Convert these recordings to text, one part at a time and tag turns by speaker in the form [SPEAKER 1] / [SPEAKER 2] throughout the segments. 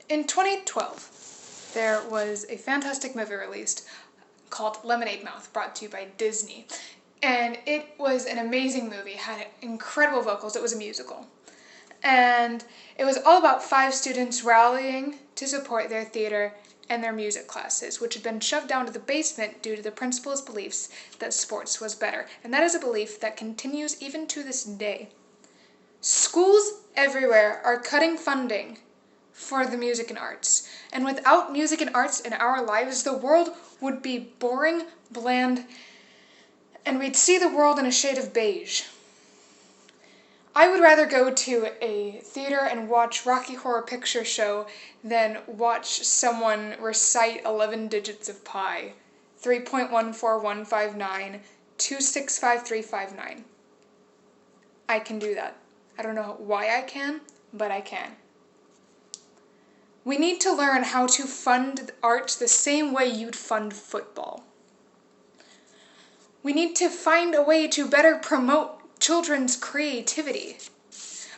[SPEAKER 1] In 2012, there was a fantastic movie released called Lemonade Mouth, brought to you by Disney. And it was an amazing movie, had incredible vocals, it was a musical. And it was all about 5 students rallying to support their theater and their music classes, which had been shoved down to the basement due to the principal's beliefs that sports was better. And that is a belief that continues even to this day. Schools everywhere are cutting funding for the music and arts. And without music and arts in our lives, the world would be boring, bland, and we'd see the world in a shade of beige. I would rather go to a theater and watch Rocky Horror Picture Show than watch someone recite 11 digits of pi. 3.14159, 265,359. I can do that. I don't know why I can, but I can. We need to learn how to fund art the same way you'd fund football. We need to find a way to better promote children's creativity.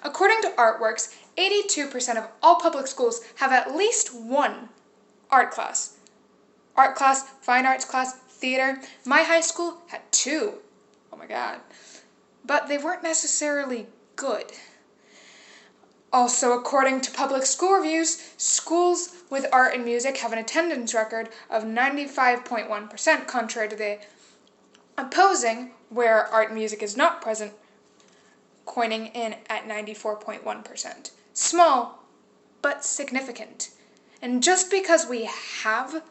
[SPEAKER 1] According to Artworks, 82% of all public schools have at least one art class. Art class, fine arts class, theater. My high school had 2. Oh my God. But they weren't necessarily good. Also, according to public school reviews, schools with art and music have an attendance record of 95.1%, contrary to the opposing, where art and music is not present, coining in at 94.1%. Small, but significant. And just because we have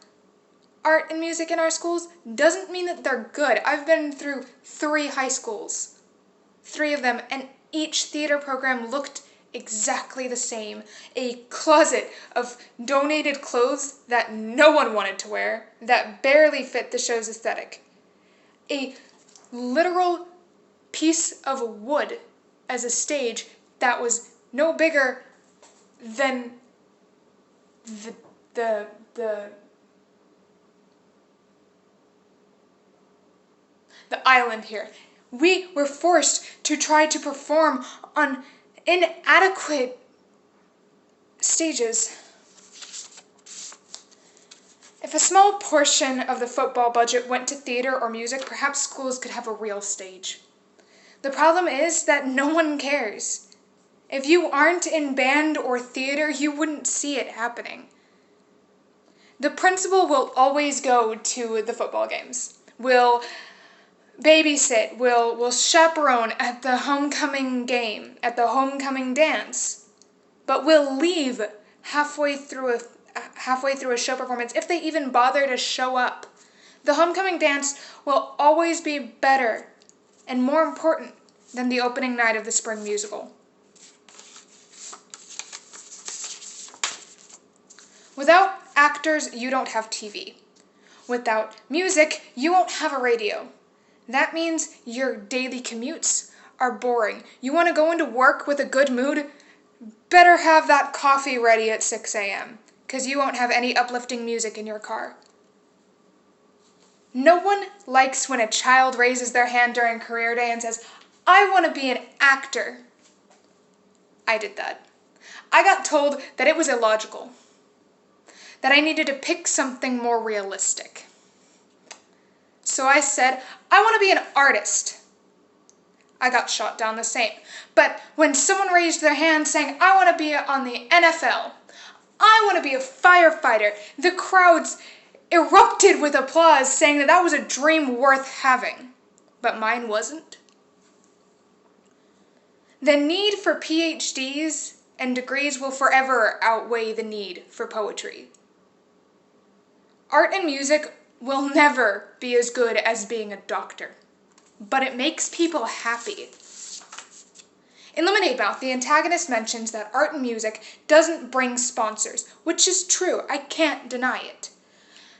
[SPEAKER 1] art and music in our schools doesn't mean that they're good. I've been through 3 high schools, 3 of them, and each theater program looked exactly the same. A closet of donated clothes that no one wanted to wear, that barely fit the show's aesthetic. A literal piece of wood as a stage that was no bigger than the island here. We were forced to try to perform on inadequate stages. If a small portion of the football budget went to theater or music, perhaps schools could have a real stage. The problem is that no one cares. If you aren't in band or theater, you wouldn't see it happening. The principal will always go to the football games, will babysit, will chaperone at the homecoming game, at the homecoming dance, but will leave halfway through a show performance if they even bother to show up. The homecoming dance will always be better and more important than the opening night of the spring musical. Without actors, you don't have TV. Without music, you won't have a radio. That means your daily commutes are boring. You want to go into work with a good mood? Better have that coffee ready at 6 a.m. because you won't have any uplifting music in your car. No one likes when a child raises their hand during career day and says, "I want to be an actor." I did that. I got told that it was illogical, that I needed to pick something more realistic. So I said, "I want to be an artist." I got shot down the same. But when someone raised their hand saying, "I want to be on the NFL," "I want to be a firefighter," the crowds erupted with applause, saying that that was a dream worth having. But mine wasn't. The need for PhDs and degrees will forever outweigh the need for poetry. Art and music will never be as good as being a doctor, but it makes people happy. In Lemonade Mouth, the antagonist mentions that art and music doesn't bring sponsors, which is true. I can't deny it.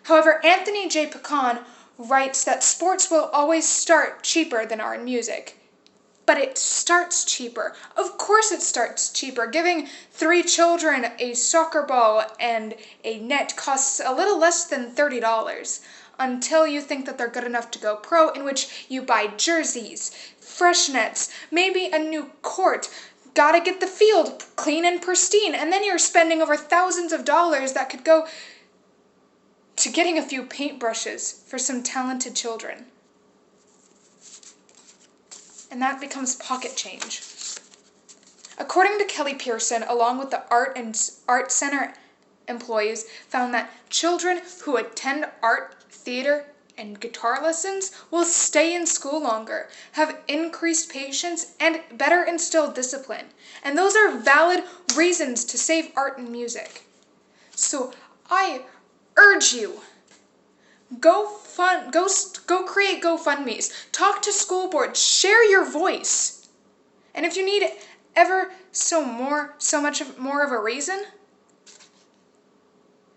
[SPEAKER 1] However, Anthony J. Pecan writes that sports will always start cheaper than art and music. But it starts cheaper. Of course it starts cheaper. Giving 3 children a soccer ball and a net costs a little less than $30 until you think that they're good enough to go pro, in which you buy jerseys, fresh nets, maybe a new court, gotta get the field clean and pristine, and then you're spending over thousands of dollars that could go to getting a few paintbrushes for some talented children. And that becomes pocket change. According to Kelly Pearson, along with the art center employees, found that children who attend art, theater, and guitar lessons will stay in school longer, have increased patience, and better instilled discipline. And those are valid reasons to save art and music. So I urge you, go create GoFundMes, talk to school boards, share your voice. And if you need ever so much more of a reason,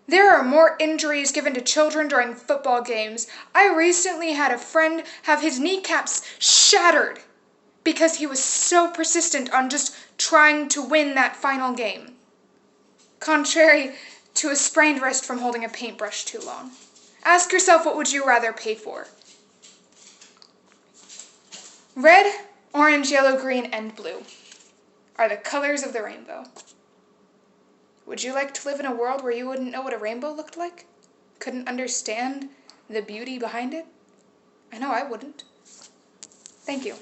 [SPEAKER 1] there are more injuries given to children during football games. I recently had a friend have his kneecaps shattered because he was so persistent on just trying to win that final game, contrary to a sprained wrist from holding a paintbrush too long. Ask yourself, what would you rather pay for? Red, orange, yellow, green, and blue are the colors of the rainbow. Would you like to live in a world where you wouldn't know what a rainbow looked like? Couldn't understand the beauty behind it? I know I wouldn't. Thank you.